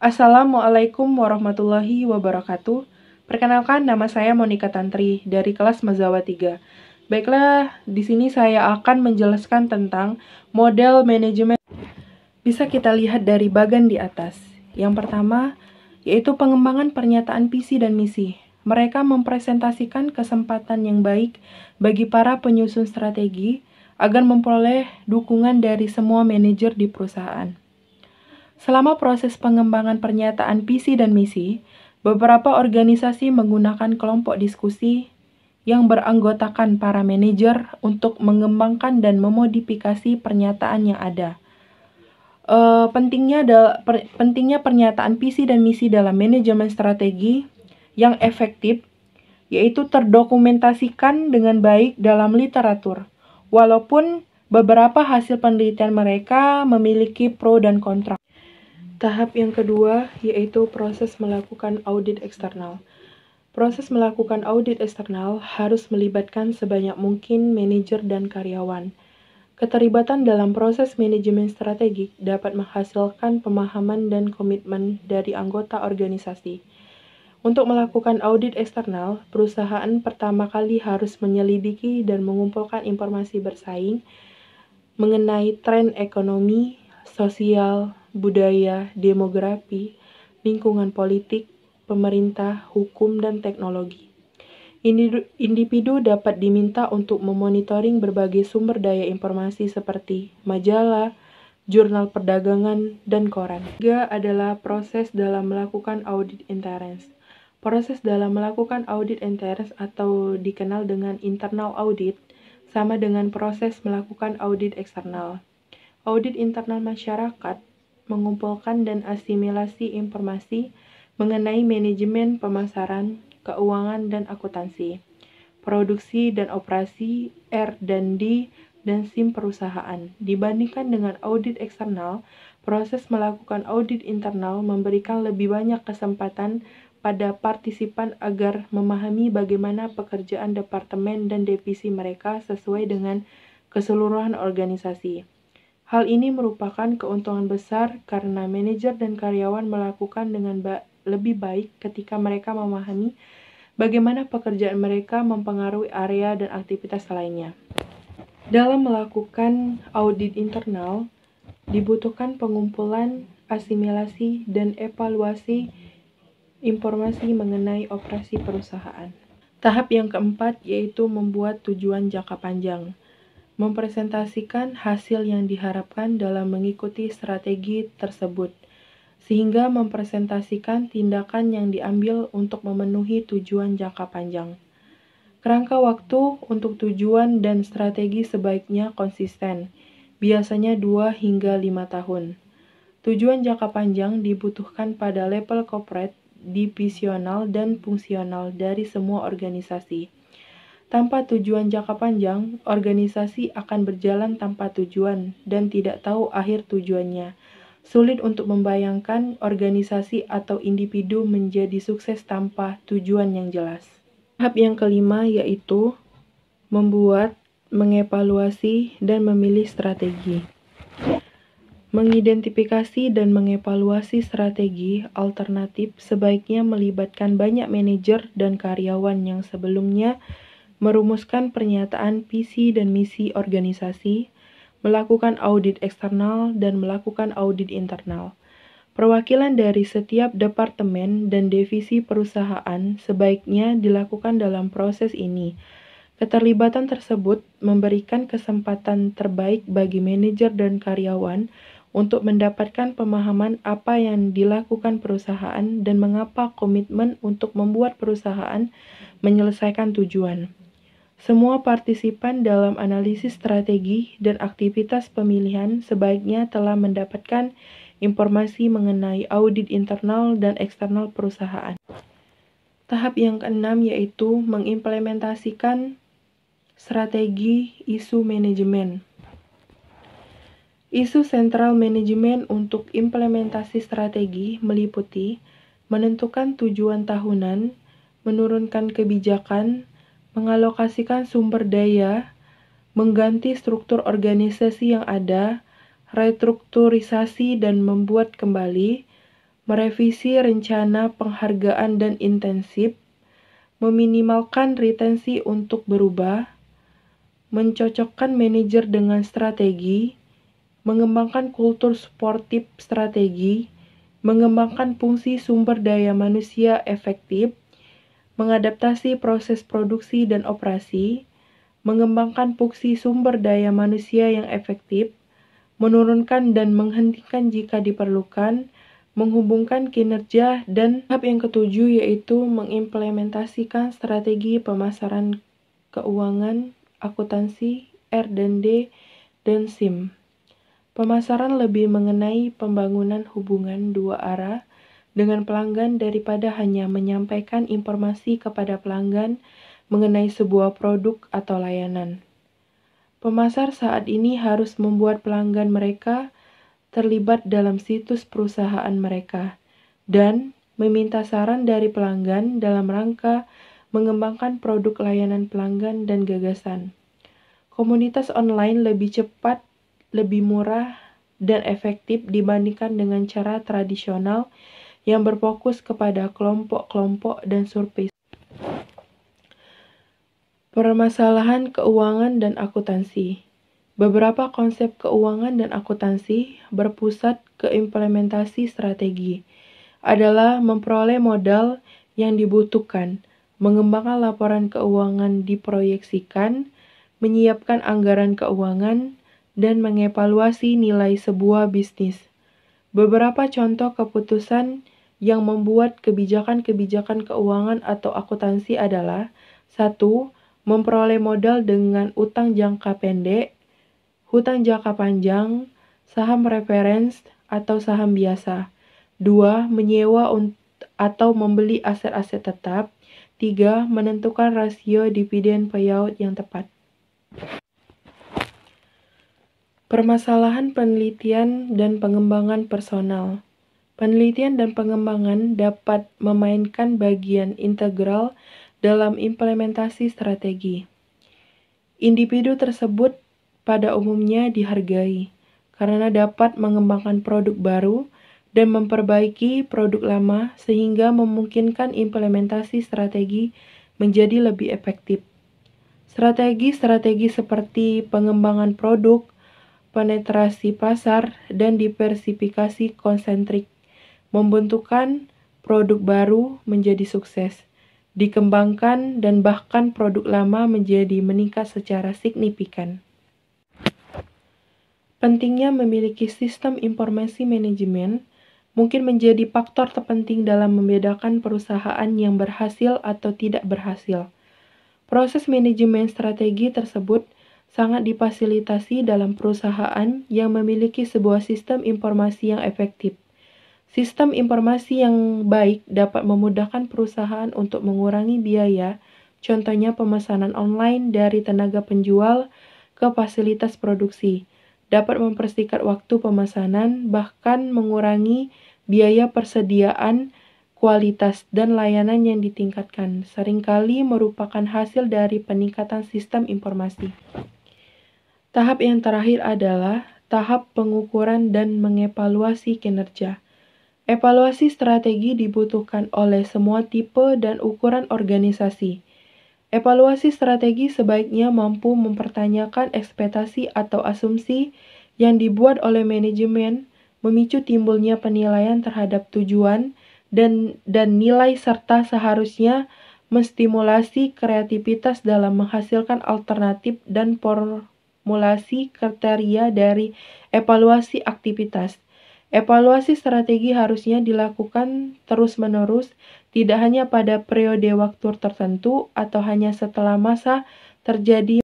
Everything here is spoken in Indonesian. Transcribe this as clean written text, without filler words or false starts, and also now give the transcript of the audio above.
Assalamualaikum warahmatullahi wabarakatuh. Perkenalkan, nama saya Monica Tantri dari kelas Mazawa 3. Baiklah, di sini saya akan menjelaskan tentang model manajemen. Bisa kita lihat dari bagan di atas. Yang pertama, yaitu pengembangan pernyataan visi dan misi. Mereka mempresentasikan kesempatan yang baik bagi para penyusun strategi agar memperoleh dukungan dari semua manajer di perusahaan. Selama proses pengembangan pernyataan visi dan misi, beberapa organisasi menggunakan kelompok diskusi yang beranggotakan para manajer untuk mengembangkan dan memodifikasi pernyataan yang ada. Pentingnya pernyataan visi dan misi dalam manajemen strategi yang efektif, yaitu terdokumentasikan dengan baik dalam literatur, walaupun beberapa hasil penelitian mereka memiliki pro dan kontra. Tahap yang kedua yaitu proses melakukan audit eksternal. Proses melakukan audit eksternal harus melibatkan sebanyak mungkin manajer dan karyawan. Keterlibatan dalam proses manajemen strategik dapat menghasilkan pemahaman dan komitmen dari anggota organisasi. Untuk melakukan audit eksternal, perusahaan pertama kali harus menyelidiki dan mengumpulkan informasi bersaing mengenai tren ekonomi, sosial, budaya, demografi, lingkungan politik, pemerintah, hukum, dan teknologi. Individu dapat diminta untuk memonitoring berbagai sumber daya informasi seperti majalah, jurnal perdagangan, dan koran. Ketiga adalah proses dalam melakukan audit interns. Proses dalam melakukan audit interns atau dikenal dengan internal audit sama dengan proses melakukan audit eksternal. Audit internal masyarakat mengumpulkan dan asimilasi informasi mengenai manajemen pemasaran, keuangan dan akuntansi, produksi dan operasi, R&D, dan SIM perusahaan. Dibandingkan dengan audit eksternal, proses melakukan audit internal memberikan lebih banyak kesempatan pada partisipan agar memahami bagaimana pekerjaan departemen dan divisi mereka sesuai dengan keseluruhan organisasi. Hal ini merupakan keuntungan besar karena manajer dan karyawan melakukan dengan lebih baik ketika mereka memahami bagaimana pekerjaan mereka mempengaruhi area dan aktivitas lainnya. Dalam melakukan audit internal, dibutuhkan pengumpulan, asimilasi, dan evaluasi informasi mengenai operasi perusahaan. Tahap yang keempat yaitu membuat tujuan jangka panjang. Mempresentasikan hasil yang diharapkan dalam mengikuti strategi tersebut, sehingga mempresentasikan tindakan yang diambil untuk memenuhi tujuan jangka panjang. Kerangka waktu untuk tujuan dan strategi sebaiknya konsisten, biasanya 2 hingga 5 tahun. Tujuan jangka panjang dibutuhkan pada level corporate, divisional, dan fungsional dari semua organisasi. Tanpa tujuan jangka panjang, organisasi akan berjalan tanpa tujuan dan tidak tahu akhir tujuannya. Sulit untuk membayangkan organisasi atau individu menjadi sukses tanpa tujuan yang jelas. Tahap yang kelima yaitu membuat, mengevaluasi, dan memilih strategi. Mengidentifikasi dan mengevaluasi strategi alternatif sebaiknya melibatkan banyak manajer dan karyawan yang sebelumnya merumuskan pernyataan visi dan misi organisasi, melakukan audit eksternal, dan melakukan audit internal. Perwakilan dari setiap departemen dan divisi perusahaan sebaiknya dilakukan dalam proses ini. Keterlibatan tersebut memberikan kesempatan terbaik bagi manajer dan karyawan untuk mendapatkan pemahaman apa yang dilakukan perusahaan dan mengapa komitmen untuk membuat perusahaan menyelesaikan tujuan. Semua partisipan dalam analisis strategi dan aktivitas pemilihan sebaiknya telah mendapatkan informasi mengenai audit internal dan eksternal perusahaan. Tahap yang keenam yaitu mengimplementasikan strategi isu manajemen. Isu sentral manajemen untuk implementasi strategi meliputi menentukan tujuan tahunan, menurunkan kebijakan, mengalokasikan sumber daya, mengganti struktur organisasi yang ada, restrukturisasi dan membuat kembali, merevisi rencana penghargaan dan intensif, meminimalkan retensi untuk berubah, mencocokkan manajer dengan strategi, mengembangkan kultur suportif strategi, mengembangkan fungsi sumber daya manusia efektif, mengadaptasi proses produksi dan operasi, mengembangkan fungsi sumber daya manusia yang efektif, menurunkan dan menghentikan jika diperlukan, menghubungkan kinerja, dan tahap yang ketujuh yaitu mengimplementasikan strategi pemasaran keuangan, akuntansi, R&D, dan SIM. Pemasaran lebih mengenai pembangunan hubungan dua arah dengan pelanggan daripada hanya menyampaikan informasi kepada pelanggan mengenai sebuah produk atau layanan. Pemasar saat ini harus membuat pelanggan mereka terlibat dalam situs perusahaan mereka dan meminta saran dari pelanggan dalam rangka mengembangkan produk layanan pelanggan dan gagasan. Komunitas online lebih cepat, lebih murah, dan efektif dibandingkan dengan cara tradisional yang berfokus kepada kelompok-kelompok dan survei. Permasalahan keuangan dan akuntansi. Beberapa konsep keuangan dan akuntansi berpusat ke implementasi strategi adalah memperoleh modal yang dibutuhkan, mengembangkan laporan keuangan diproyeksikan, menyiapkan anggaran keuangan, dan mengevaluasi nilai sebuah bisnis. Beberapa contoh keputusan yang membuat kebijakan-kebijakan keuangan atau akuntansi adalah 1. Memperoleh modal dengan utang jangka pendek, hutang jangka panjang, saham reference, atau saham biasa. 2. Menyewa atau membeli aset-aset tetap. 3. Menentukan rasio dividen payout yang tepat. Permasalahan penelitian dan pengembangan personal. Penelitian dan pengembangan dapat memainkan bagian integral dalam implementasi strategi. Individu tersebut pada umumnya dihargai karena dapat mengembangkan produk baru dan memperbaiki produk lama sehingga memungkinkan implementasi strategi menjadi lebih efektif. Strategi-strategi seperti pengembangan produk, penetrasi pasar, dan diversifikasi konsentrik membentukkan produk baru menjadi sukses, dikembangkan, dan bahkan produk lama menjadi meningkat secara signifikan. Pentingnya memiliki sistem informasi manajemen mungkin menjadi faktor terpenting dalam membedakan perusahaan yang berhasil atau tidak berhasil. Proses manajemen strategi tersebut sangat difasilitasi dalam perusahaan yang memiliki sebuah sistem informasi yang efektif. Sistem informasi yang baik dapat memudahkan perusahaan untuk mengurangi biaya, contohnya pemesanan online dari tenaga penjual ke fasilitas produksi, dapat mempersingkat waktu pemesanan, bahkan mengurangi biaya persediaan, kualitas, dan layanan yang ditingkatkan, seringkali merupakan hasil dari peningkatan sistem informasi. Tahap yang terakhir adalah tahap pengukuran dan mengevaluasi kinerja. Evaluasi strategi dibutuhkan oleh semua tipe dan ukuran organisasi. Evaluasi strategi sebaiknya mampu mempertanyakan ekspektasi atau asumsi yang dibuat oleh manajemen, memicu timbulnya penilaian terhadap tujuan dan nilai serta seharusnya menstimulasi kreativitas dalam menghasilkan alternatif dan formulasi kriteria dari evaluasi aktivitas. Evaluasi strategi harusnya dilakukan terus-menerus, tidak hanya pada periode waktu tertentu atau hanya setelah masa terjadi